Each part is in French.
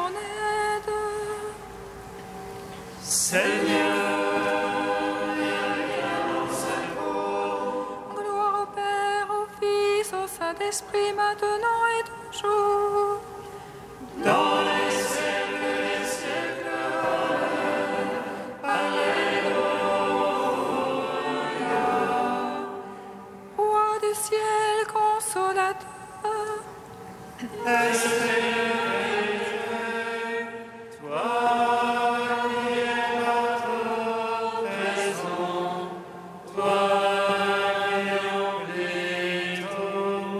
mon aide. Seigneur, Gloire au Père, au Fils, au Saint-Esprit, maintenant et toujours. dans les siècles des siècles. Alléluia. Roi du ciel, consolateur, Toi qui es notre présent, toi qui emplis tout,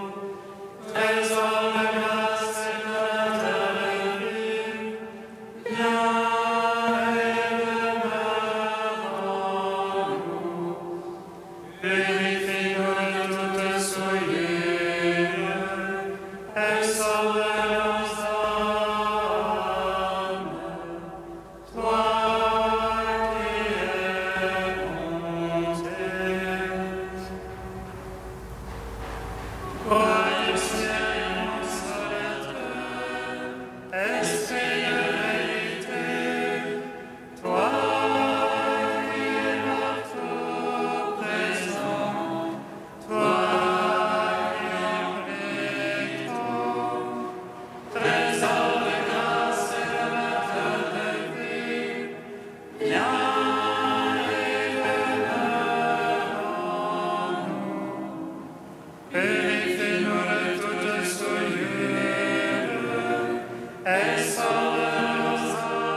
trésor de grâce et de vie, viens et demeure en nous. Purifie-nous de toute souillure et sauve nos âmes. Toi qui es bonté, Roi du ciel consolateur, Esprit de vérité, toi qui es partout présent, toi qui emplis tout, trésor de grâce et de matin de vie, viens et demeure en nous. Purifie-nous de toute souillure et sauve nos âmes.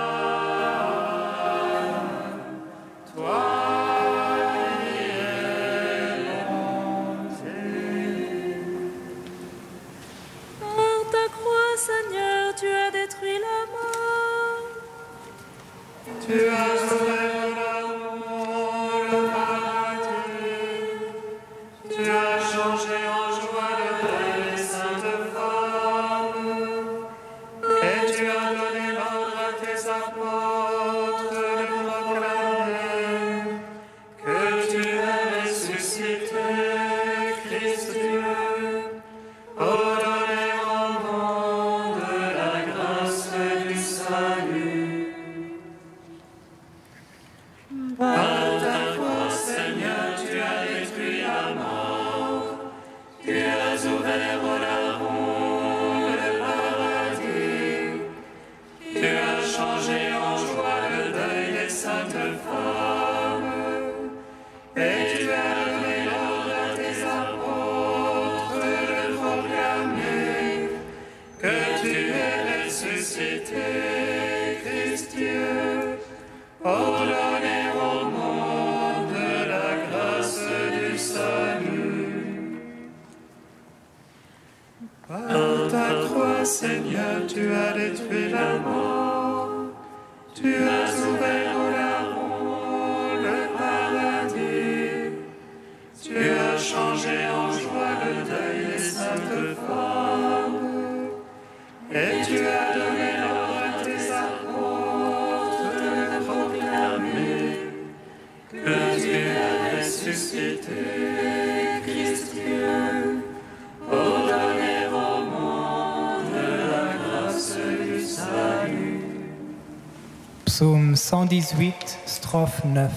Toi qui es bonté. Par ta croix, Seigneur, tu as détruit la mort. Tu as ouvert l'amour, le paradis. Tu as changé en joie le deuil des saintes femmes. Et tu as donné l'ordre à tes apôtres de proclamer que tu es ressuscité, Christ Dieu, pour donner au monde la grâce du salut. Par ta croix, Seigneur, tu as détruit la mort. Tu as ouvert aux larrons le paradis. Tu as changé en joie le deuil des saintes femmes. Et tu as donné l'ordre à tes apôtres de proclamer que tu es ressuscité, Christ Dieu, pour donner au monde la grâce du salut. Par ta croix, Seigneur, tu as détruit la mort. Tu as ouvert aux larrons le paradis. Tu as changé en joie le deuil des saintes femmes. Et tu as donné l'ordre à tes apôtres de proclamer que tu es ressuscité, Christ Dieu, pour donner au monde la grâce du salut. Psaume 118, strophe 9.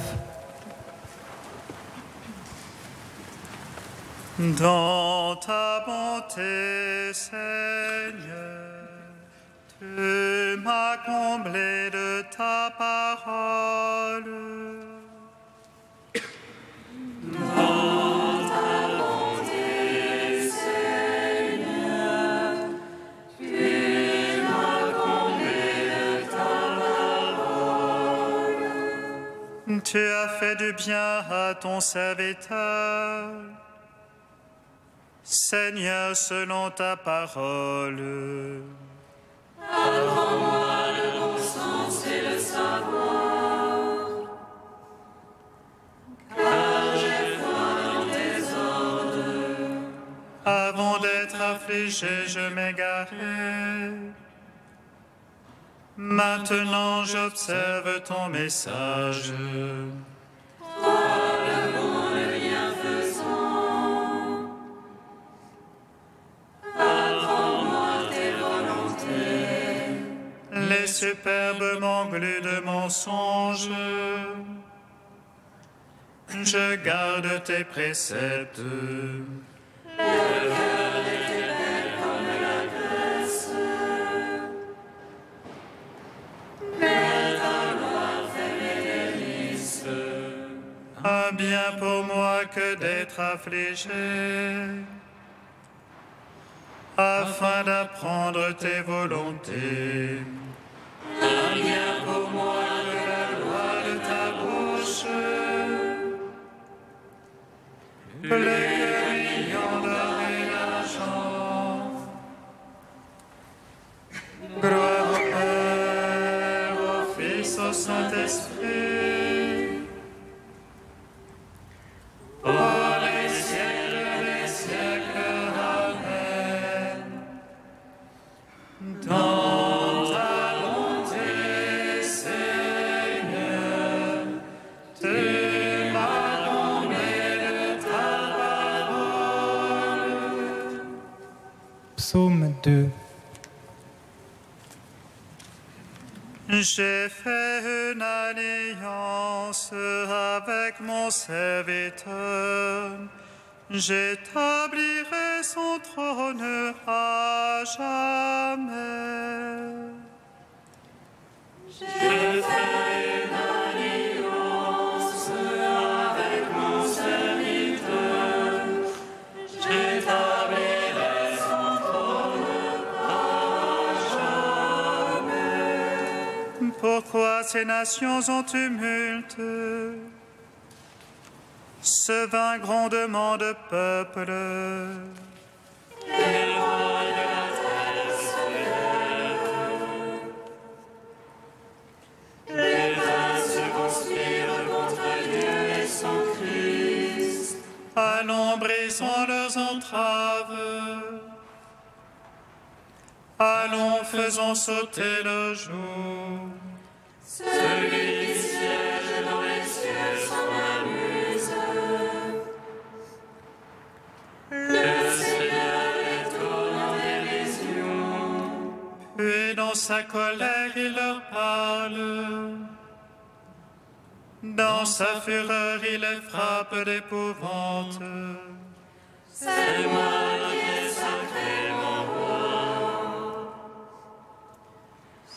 Dans ta bonté, Seigneur, tu m'as comblé de ta parole. Tu as fait du bien à ton serviteur, Seigneur, selon ta parole. Apprends-moi le bon sens et le savoir, car j'ai foi dans tes ordres. Avant d'être affligé, je m'égarais. Maintenant, j'observe ton message. Toi, le bon, le bienfaisant, apprends-moi tes volontés. est superbement glu de mensonges. Je garde tes préceptes. Un bien pour moi que d'être affligé, afin d'apprendre tes volontés. Un bien pour moi que la loi de ta bouche, le cœur ayant d'or et d'argent. Gloire au Père, au Fils, au Saint-Esprit, Psaume 2. J'ai fait une alliance avec mon serviteur. J'établirai son trône à jamais. J'ai fait une alliance avec mon serviteur. J'établirai son trône à jamais. Pourquoi ces nations ont tumulte? Ce vain grondement de peuple. Les rois de la terre se lèvent. Les vains se conspirent contre Dieu et son Christ. Allons, brisons leurs entraves. Allons, faisons sauter le jour. Celui qui siège dans les cieux s'en amuse. Le Seigneur est en dérision. Puis dans sa colère il leur parle. Dans sa fureur il les frappe d'épouvante. C'est moi qui ai sacré mon roi.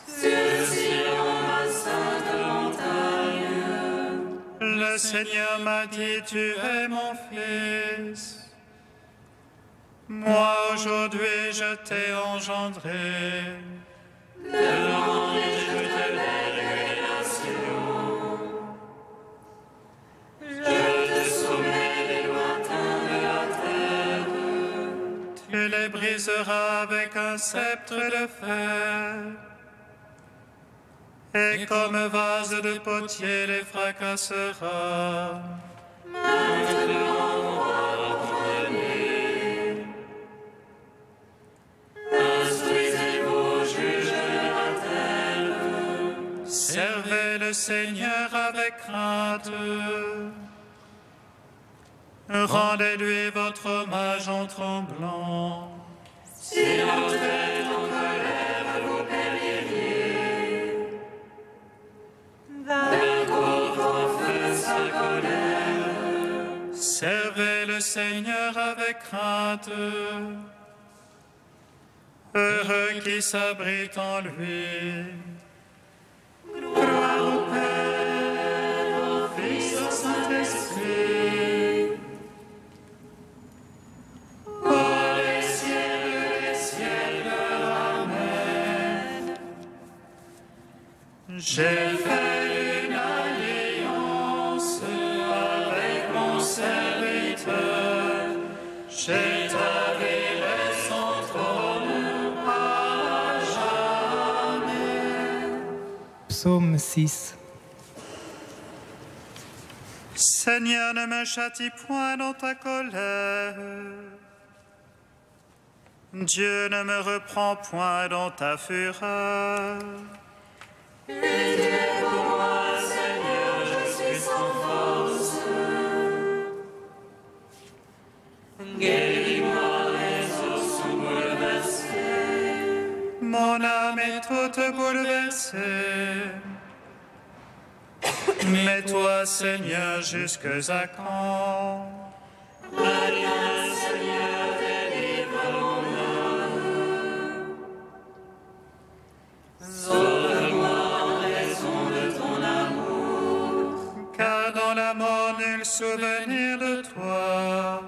Sur Sion, ma sainte montagne. Le Seigneur m'a dit, tu es mon fils. Moi aujourd'hui je t'ai engendré. Demandez-je de révélation. Je te soumets les lointains de la terre. Tu les briseras avec un sceptre de fer. Et comme vase de potier les fracassera. Maintenant, roi, comprenez. Instruisez-vous, juges de la terre. Servez le Seigneur avec crainte. Rendez-lui votre hommage en tremblant. Si l'entrée en colère vous péririez, d'un court en feu sa colère. Servez le Seigneur avec crainte. Heureux qui s'abrite en lui. Gloire au Père, au Fils, au Saint-Esprit. Oh, les ciels, amen. J'ai fait une alliance avec mon serviteur. J'établirai son trône à jamais. Psaume 6. Seigneur, ne me châtie point dans ta colère. Dieu, ne me reprends point dans ta fureur. Pitié pour moi, Seigneur, je suis sans force. Guéris-moi, les os sont bouleversés. Mon Mon âme est toute bouleversée. Mais toi, Seigneur, jusque à quand? Reviens, Seigneur, délivre mon âme. Sauve-moi en raison de ton amour. Car dans la mort, nul souvenir de toi.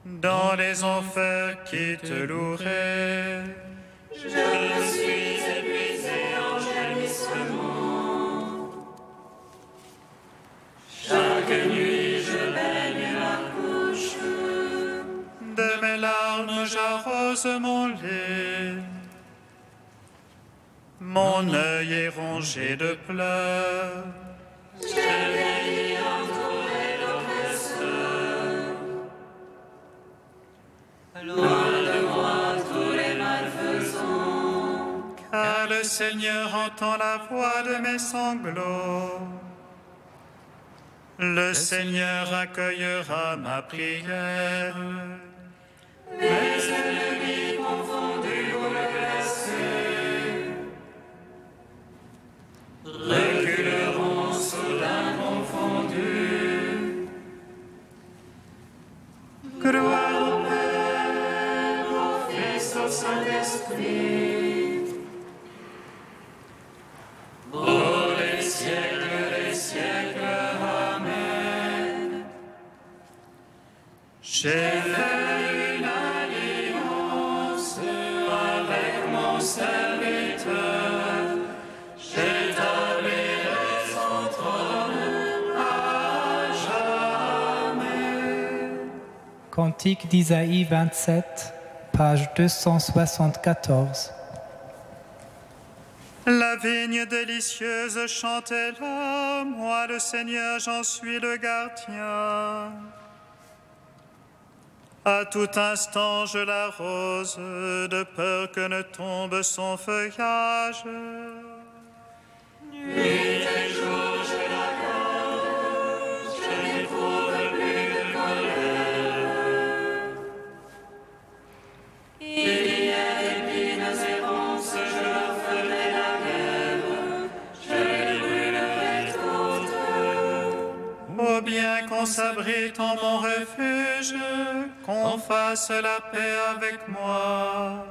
Dans les enfers, qui te louerait? Je suis épuisé en gémissements. Chaque nuit, je baigne ma couche. De mes larmes, j'arrose mon lit. Mon œil est rongé de pleurs. Je vieillis entouré d'oppresseurs. Loin de moi tous les malfaisants. Car le Seigneur entend la voix de mes sanglots. Le Seigneur accueillera ma prière. Mes ennemis confondus ou blessés reculeront soudain confondus. Gloire au Père, au Fils, au Saint-Esprit. Pour les siècles des siècles. Amen. J'ai fait une alliance avec mon serviteur. J'établirai son trône à jamais. Cantique d'Isaïe 27, page 274. La vigne délicieuse chantez-la, moi le Seigneur j'en suis le gardien. À tout instant je l'arrose, de peur que ne tombe son feuillage. Nuit et jour je la garde, je n'éprouve plus de colère. Il y a des pines et ronces, je leur ferai la guerre, je les brûlerai toutes. Oh bien qu'on s'abrite en mon refuge, qu'on fasse la paix avec moi.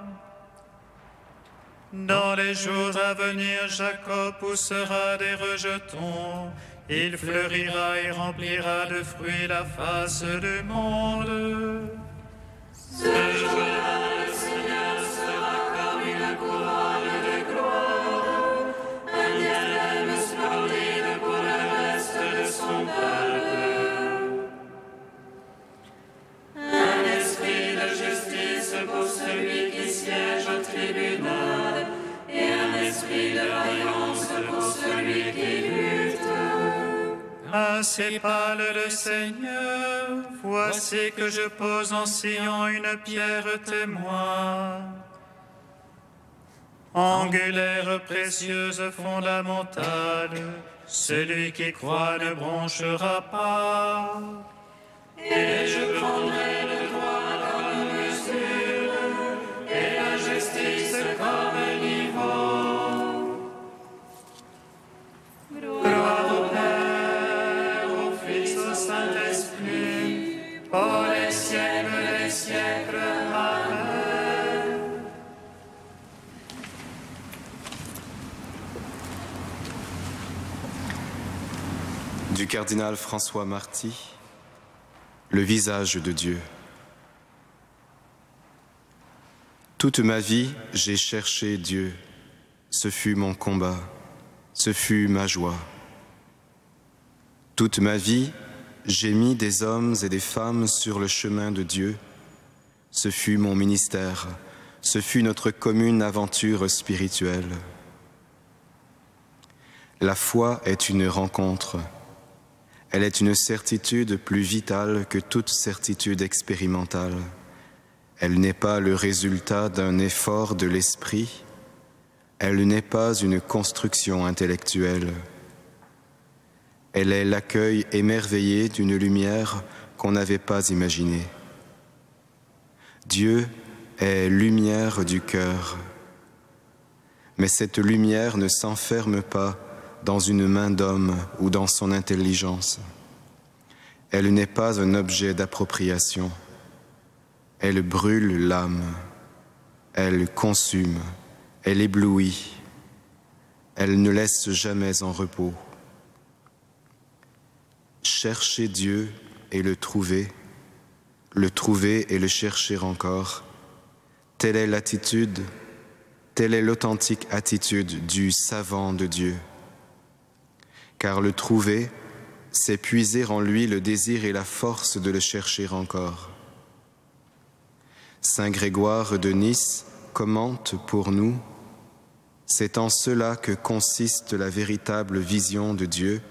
Dans les jours à venir, Jacob poussera des rejetons. Il fleurira et remplira de fruits la face du monde. Ce jour-là, le Seigneur sera comme une couronne de gloire, un diadème splendide pour le reste de son peuple. Un esprit de justice pour celui qui siège au tribunal, et un esprit de vaillance pour celui qui lutte. Ainsi parle le Seigneur, voici que je pose en Sion une pierre témoin. Angulaire, précieuse, fondamentale, celui qui croit ne bronchera pas. Et je prendrai le droit comme mesure, et la justice comme niveau. Gloire au Père, au Fils, au Saint-Esprit, pour les siècles des siècles. Amen. Du cardinal François Marty, le visage de Dieu. Toute ma vie, j'ai cherché Dieu. Ce fut mon combat, ce fut ma joie. Toute ma vie, j'ai mis des hommes et des femmes sur le chemin de Dieu. Ce fut mon ministère, ce fut notre commune aventure spirituelle. La foi est une rencontre. Elle est une certitude plus vitale que toute certitude expérimentale. Elle n'est pas le résultat d'un effort de l'esprit. Elle n'est pas une construction intellectuelle. Elle est l'accueil émerveillé d'une lumière qu'on n'avait pas imaginée. Dieu est lumière du cœur. Mais cette lumière ne s'enferme pas dans une main d'homme ou dans son intelligence. Elle n'est pas un objet d'appropriation. Elle brûle l'âme, elle consume, elle éblouit, elle ne laisse jamais en repos. Chercher Dieu et le trouver et le chercher encore, telle est l'attitude, telle est l'authentique attitude du savant de Dieu. Car le trouver, c'est puiser en lui le désir et la force de le chercher encore. Saint Grégoire de Nice commente pour nous: c'est en cela que consiste la véritable vision de Dieu,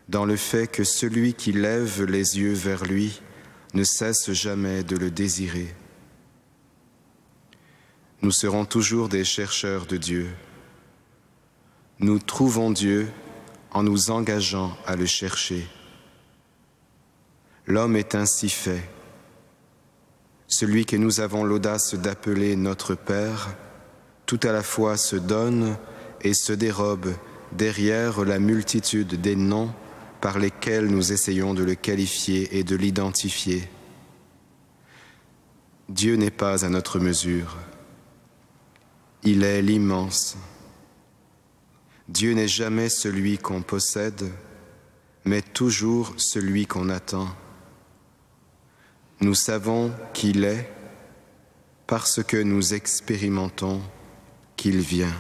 dans le fait que celui qui lève les yeux vers lui ne cesse jamais de le désirer. Nous serons toujours des chercheurs de Dieu. Nous trouvons Dieu en nous engageant à le chercher. L'homme est ainsi fait. Celui que nous avons l'audace d'appeler notre Père, tout à la fois se donne et se dérobe derrière la multitude des noms par lesquels nous essayons de le qualifier et de l'identifier. Dieu n'est pas à notre mesure. Il est l'immense. Dieu n'est jamais celui qu'on possède, mais toujours celui qu'on attend. Nous savons qu'il est parce que nous expérimentons qu'il vient.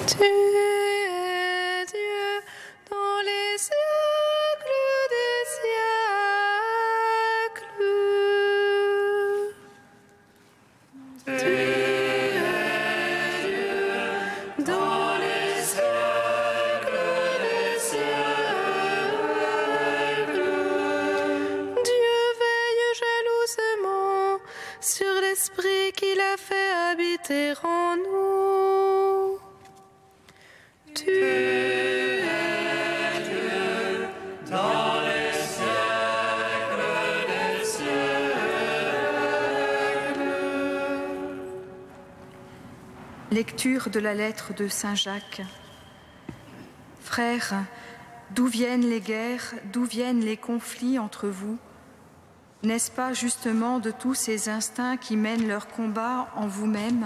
Tu es Dieu dans les siècles des siècles. Tu es Dieu dans les siècles des siècles. Dieu veille jalousement sur l'esprit qu'il a fait habiter en nous. Tu es Dieu dans les siècles des siècles. Lecture de la lettre de Saint Jacques. Frères, d'où viennent les guerres, d'où viennent les conflits entre vous? N'est-ce pas justement de tous ces instincts qui mènent leur combat en vous-même?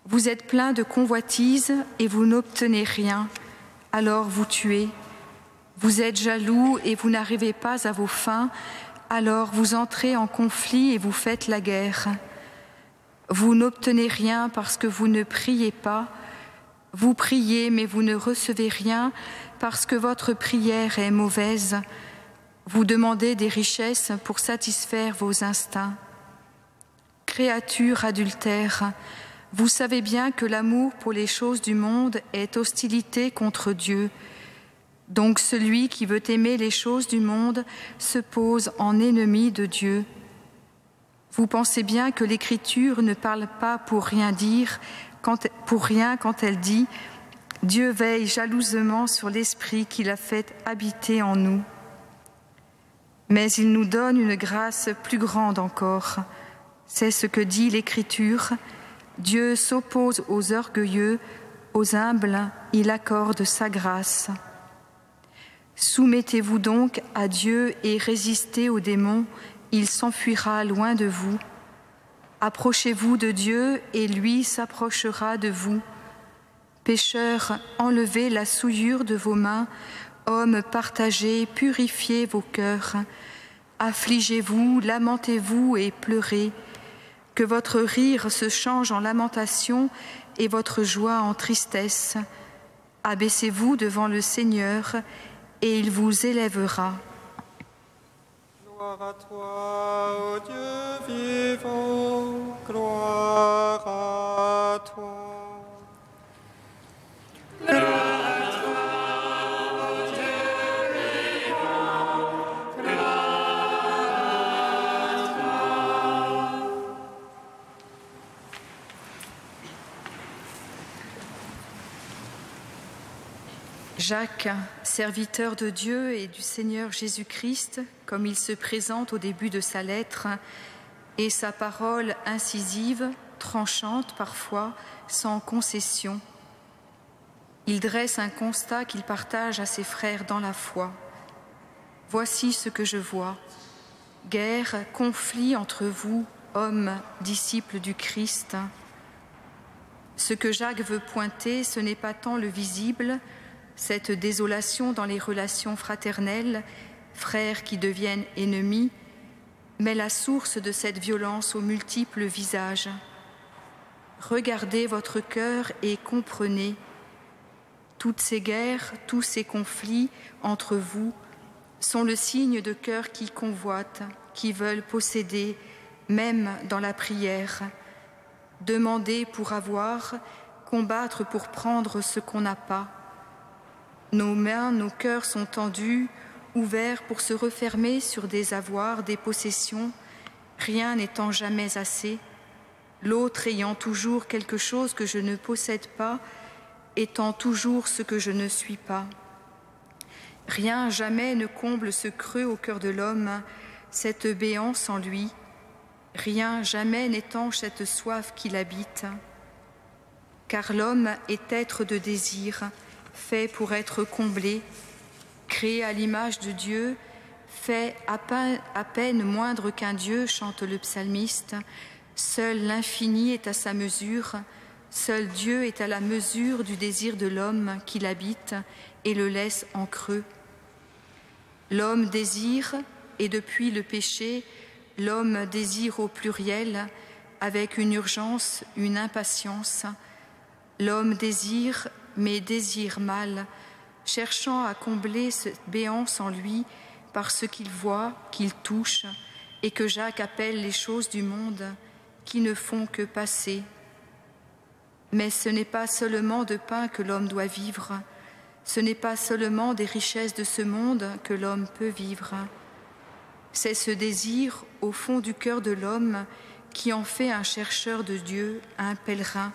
Vous êtes plein de convoitises et vous n'obtenez rien, alors vous tuez. Vous êtes jaloux et vous n'arrivez pas à vos fins, Alors vous entrez en conflit et vous faites la guerre. Vous n'obtenez rien parce que vous ne priez pas. Vous priez, mais vous ne recevez rien parce que votre prière est mauvaise. Vous demandez des richesses pour satisfaire vos instincts. Créatures adultères, vous savez bien que l'amour pour les choses du monde est hostilité contre Dieu. Donc celui qui veut aimer les choses du monde se pose en ennemi de Dieu. Vous pensez bien que l'Écriture ne parle pas pour rien quand elle dit « Dieu veille jalousement sur l'Esprit qu'il a fait habiter en nous ». Mais il nous donne une grâce plus grande encore. C'est ce que dit l'Écriture. Dieu s'oppose aux orgueilleux, aux humbles, il accorde sa grâce. Soumettez-vous donc à Dieu et résistez aux démons, il s'enfuira loin de vous. Approchez-vous de Dieu et lui s'approchera de vous. Pécheurs, enlevez la souillure de vos mains. Hommes, partagez, purifiez vos cœurs. Affligez-vous, lamentez-vous et pleurez. Que votre rire se change en lamentation et votre joie en tristesse. Abaissez-vous devant le Seigneur et il vous élèvera. Gloire à toi, ô Dieu vivant, gloire à toi. Jacques, serviteur de Dieu et du Seigneur Jésus-Christ, comme il se présente au début de sa lettre, et sa parole incisive, tranchante parfois, sans concession. Il dresse un constat qu'il partage à ses frères dans la foi. Voici ce que je vois. Guerre, conflit entre vous, hommes, disciples du Christ. Ce que Jacques veut pointer, ce n'est pas tant le visible, cette désolation dans les relations fraternelles, frères qui deviennent ennemis, mais la source de cette violence aux multiples visages. Regardez votre cœur et comprenez. Toutes ces guerres, tous ces conflits entre vous sont le signe de cœurs qui convoitent, qui veulent posséder, même dans la prière. Demander pour avoir, combattre pour prendre ce qu'on n'a pas. Nos mains, nos cœurs sont tendus, ouverts pour se refermer sur des avoirs, des possessions, rien n'étant jamais assez, l'autre ayant toujours quelque chose que je ne possède pas, étant toujours ce que je ne suis pas. Rien jamais ne comble ce creux au cœur de l'homme, cette béance en lui, rien jamais n'étanche cette soif qui l'habite. Car l'homme est être de désir, fait pour être comblé, créé à l'image de Dieu, fait à peine moindre qu'un Dieu, chante le psalmiste. Seul l'infini est à sa mesure, seul Dieu est à la mesure du désir de l'homme qui l'habite et le laisse en creux. L'homme désire, et depuis le péché, l'homme désire au pluriel, avec une urgence, une impatience. L'homme désire, mais désire mal, cherchant à combler cette béance en lui par ce qu'il voit, qu'il touche, et que Jacques appelle les choses du monde, qui ne font que passer. Mais ce n'est pas seulement de pain que l'homme doit vivre, ce n'est pas seulement des richesses de ce monde que l'homme peut vivre. C'est ce désir au fond du cœur de l'homme qui en fait un chercheur de Dieu, un pèlerin.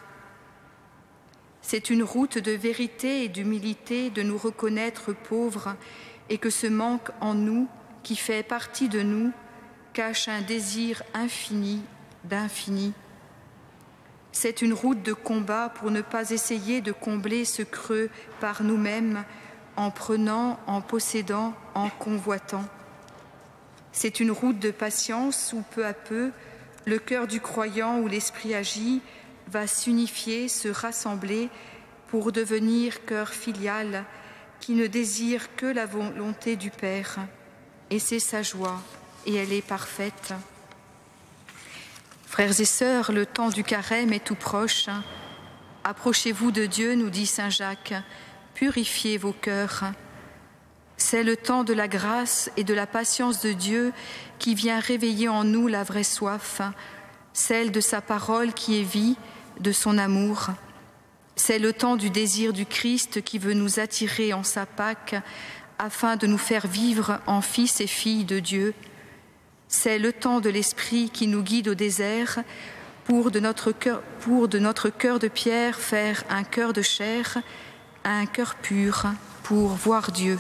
C'est une route de vérité et d'humilité de nous reconnaître pauvres et que ce manque en nous, qui fait partie de nous, cache un désir infini d'infini. C'est une route de combat pour ne pas essayer de combler ce creux par nous-mêmes, en prenant, en possédant, en convoitant. C'est une route de patience où peu à peu, le cœur du croyant où l'esprit agit va s'unifier, se rassembler pour devenir cœur filial qui ne désire que la volonté du Père. Et c'est sa joie, et elle est parfaite. Frères et sœurs, le temps du carême est tout proche. Approchez-vous de Dieu, nous dit saint Jacques, purifiez vos cœurs. C'est le temps de la grâce et de la patience de Dieu qui vient réveiller en nous la vraie soif, celle de sa parole qui est vie, de son amour. C'est le temps du désir du Christ qui veut nous attirer en sa Pâque afin de nous faire vivre en fils et filles de Dieu. C'est le temps de l'Esprit qui nous guide au désert pour de notre cœur de pierre faire un cœur de chair, un cœur pur pour voir Dieu.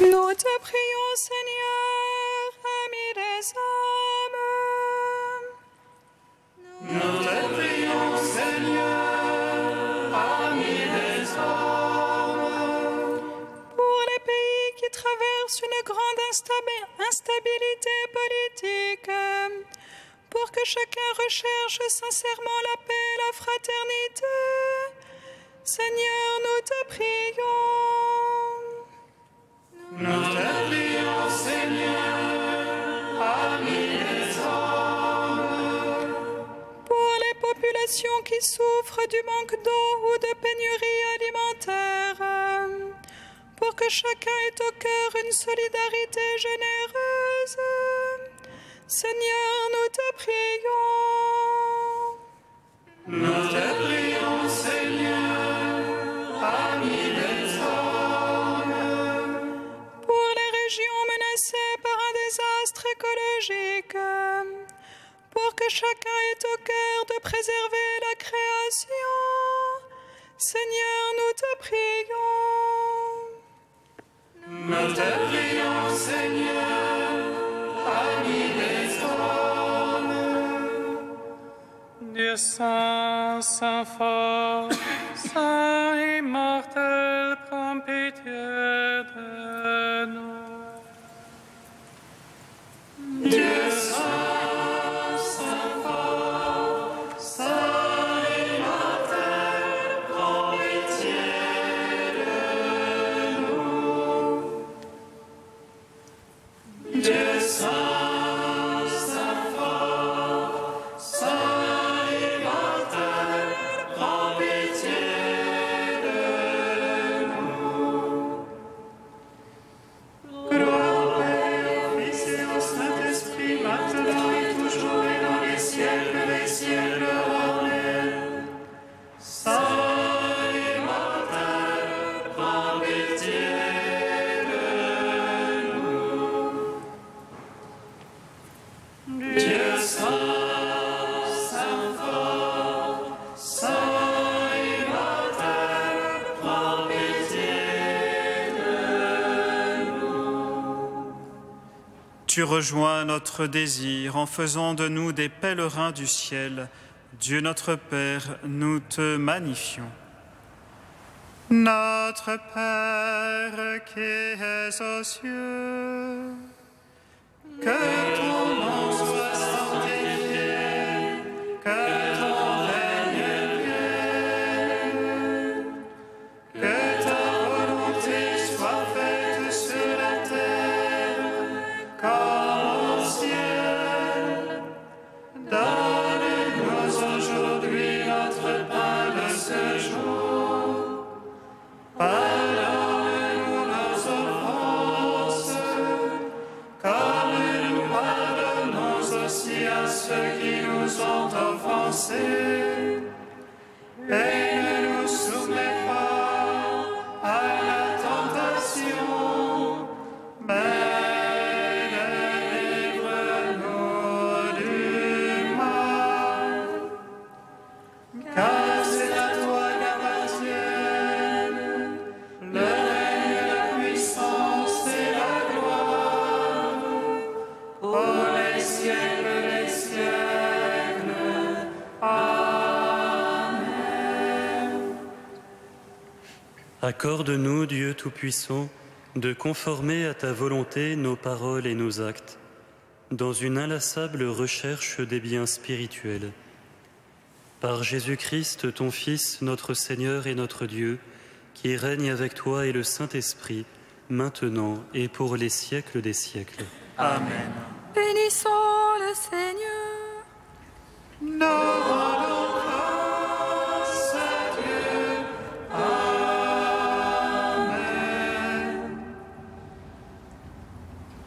Nous te prions, Seigneur, ami des hommes. Nous te prions, Seigneur, ami des hommes. Pour les pays qui traversent une grande instabilité politique, pour que chacun recherche sincèrement la paix et la fraternité, Seigneur, nous te prions. Nous te prions, Seigneur, ami des hommes. Pour les populations qui souffrent du manque d'eau ou de pénurie alimentaire, pour que chacun ait au cœur une solidarité généreuse, Seigneur, nous te prions. Nous te prions, Seigneur, ami des hommes. Pour les régions menacées par un désastre écologique, pour que chacun ait au cœur de préserver la création, Seigneur, nous te prions. Nous te prions, Seigneur, ami des hommes. Dieu saint, saint fort, saint immortel, prends pitié de nous. Dieu saint, saint fort, saint immortel, prends pitié de nous. Dieu Dieu saint, saint fort, saint immortel, prends pitié de nous. Tu rejoins notre désir en faisant de nous des pèlerins du ciel. Dieu notre Père, nous te magnifions. Notre Père qui es aux cieux, que ton nom soit sanctifié, que ton règne vienne, que ta volonté soit faite sur la terre comme au ciel. Donne-nous aujourd'hui notre pain de ce jour. Pardonne-nous nos offenses, comme nous pardonnons aussi à ceux qui nous ont offensés. Et ne nous soumets pas à la tentation, mais délivre-nous du mal. Car c'est à toi qu'appartiennent le règne, la puissance et la gloire, pour les siècles des siècles. Amen. Accorde-nous, Dieu Tout-Puissant, de conformer à ta volonté nos paroles et nos actes, dans une inlassable recherche des biens spirituels. Par Jésus-Christ, ton Fils, notre Seigneur et notre Dieu, qui règne avec toi et le Saint-Esprit, maintenant et pour les siècles des siècles. Amen. Bénissons le Seigneur. Nous rendons grâce à Dieu. Amen.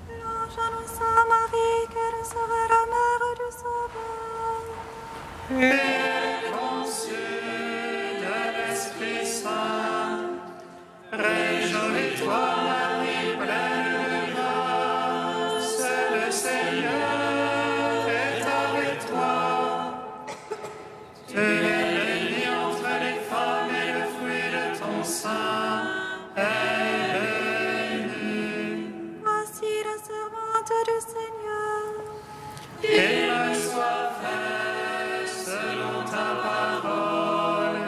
L'ange annonça à Marie qu'elle serait la mère du Sauveur. Et conçue de l'Esprit Saint, réjouis-toi, Marie, pleine de grâce, le Seigneur est avec toi. Tu es bénie entre les femmes et le fruit de ton sein est béni. Voici la servante du Seigneur. Qu'il me soit fait selon ta parole.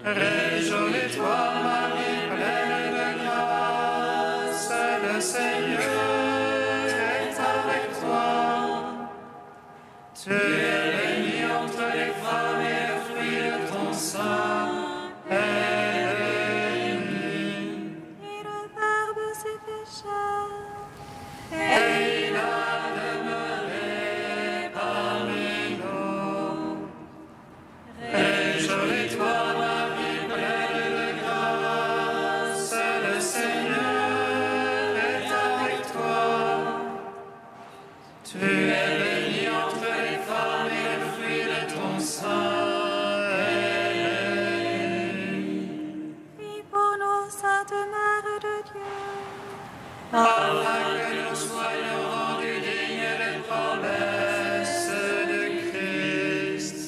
Réjouis-toi, Marie, pleine de grâce, le Seigneur est avec toi. Tu es bénie entre les femmes et le fruit de ton sein est béni. Et le Verbe s'est fait chair. Et il a demeuré parmi nous. Réjouis-toi, Marie, pleine de grâce, le Seigneur est avec toi. Tu es bénie entre les femmes et le fruit de ton sein est béni. Prie pour nous, Sainte Mère de Dieu. Afin que nous soyons rendus dignes des promesses de Christ.